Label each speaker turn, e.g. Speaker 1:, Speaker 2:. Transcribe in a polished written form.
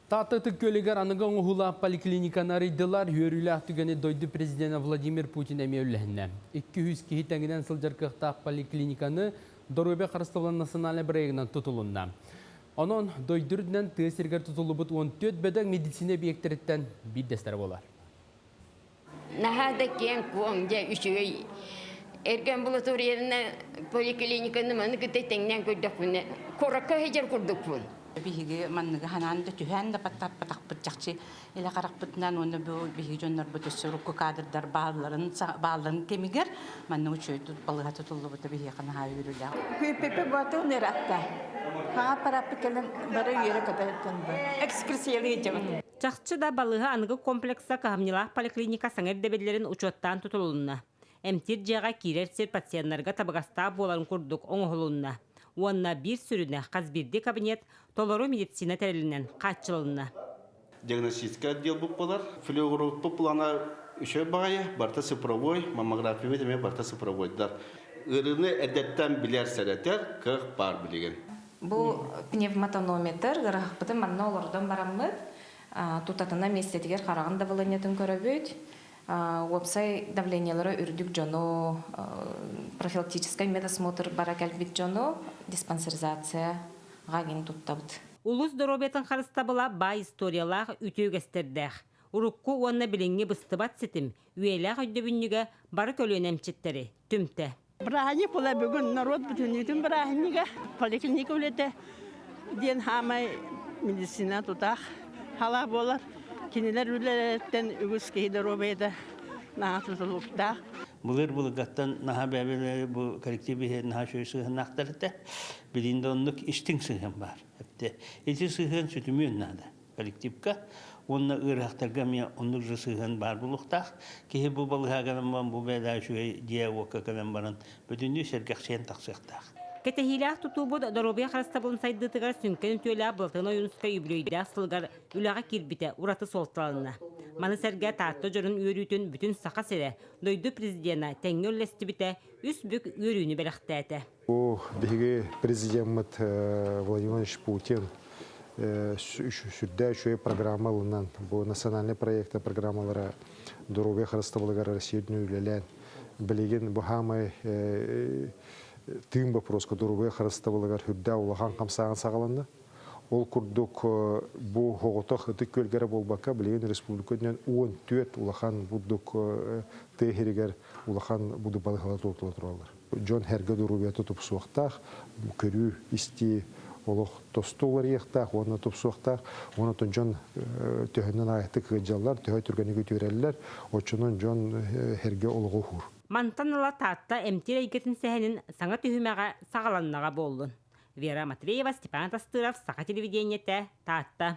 Speaker 1: Татыты көлігер анығын ұғыла поликлиниканы рейділар үйірілі түгені дойды президенті Владимир Путин әмеулігіне. 200 кейі тәңінен сылжарқықтақ поликлиниканы Доробе Қарыстывлан националы бірегінен тұтылынна. Onun doydurdan tesirger tutulup 14 beden medisine obyektlerden bir destler bolar.
Speaker 2: Nahada kiyen kuamca üçüy erken ambulatoriyana poliklinikanın manı gittiğinden gördük bunu. Koraka hecer kurduk bunu.
Speaker 3: Bihige manıga hananda tühen de patak bıçakçı ile karakpıtnan onu bu bihijonlar bu tüsürük kadırlar bağların kemiger manı uçuy tut balığa tutuldu bu bihi kana hayırıyla.
Speaker 4: Pepe batı neratta. Ha para pekelen bara yere kadar tanıdı. Ekskursiyeli geçiyor.
Speaker 5: Çakçı da balığı anıgı kompleksa kahamnila poliklinika sanır debellerin uçottan tutulunna. Emtir jağa kirerser pasientlarga tabagasta bolan kurduk oңholunna. Onna bir sürüne qazbirde kabinet toloro meditsina terilinden qaçılınna.
Speaker 6: Диагностический отдел бұппалар, флюорограф плана үші бағайы, барта цифровой, маммография деме барта цифровойдар. Үріні әдеттен білер сәреттер, қық бар білеген.
Speaker 7: Бұл пневмотонометр, ғырақпыты манна олардан барамыд, тұтатына местетігер қарағын давлениятын көрөбөйд, уапсай давлениялары үрдік жону, профилактический медосмотр бара кәлбет жону, диспансеризация ғагин тұттабыд.
Speaker 5: Улус доробетін қарыстабыла бай историялағы үтеугестердәқ. Урукку уанна біліңге бұстыбат сетім, үйеләқ өйдөбіннігі бары көлөнемчеттері, түмті.
Speaker 8: Брахани пола бүгін народ бүтінетін браханиға поликлиника өлеті ден хамай медицина тұтақ хала болар. Кенелер өлереттен үгіз кейді робейді наға тұтылықтақ.
Speaker 9: Бұлыр бұлығаттан наға бәбелері бұл коллективі наға шөй сығын ақтарыды. Білінде онлық іштің сығын бар. Эти сығын сүтімі өннады коллективка. Онна ырақтарға мен онлық жы сығын бар бұлықтақ. Кейі бұл балығағанын бан бұл бәлі шөй дия оқықанын барын бүтінді сәргәқшен тақсықтақ.
Speaker 5: Кетехилях тутубуд доробия харастабылын сайдытыгар сүнкен төйлі бұлтына юнуска үбілейді асылғар үліға кирбіті ураты солталына. Маны сәрге таатты жырын үйрүтін бүтін сақа сәрі дойды президена тәңі өлләсті біті үс бүк үйрүні бәріқті әті.
Speaker 10: Бұл бігі президент Владимир Путин сүрдә үші программалынан, бұл национальный проекты программалары доробия харастабылығар Россияны үлелән білеген бұл хамай тыым вопрос, который харастабылыгар хүрдә улахан камсаган сагаланды. Ол курдук бу хоготох ытык көлгәре болбакка билеген республикадан 14 улахан будук техеригер улахан буду балыгала тотула туралар. Жон херге дурубия тотуп суактах, көрү исти олох тостулар яктах, оны тотуп суактах, оны тон жон төһөннән айтык жаллар, төһө түргәнеге төрәлләр, очунун жон херге олого хур.
Speaker 5: Мантанала таатта эмтир айгетін сәхенін саңа түйімеға сағаланнаға болдың. Вера Матвеева, Степан Тастыров, Сақа телевидениеті, таатта.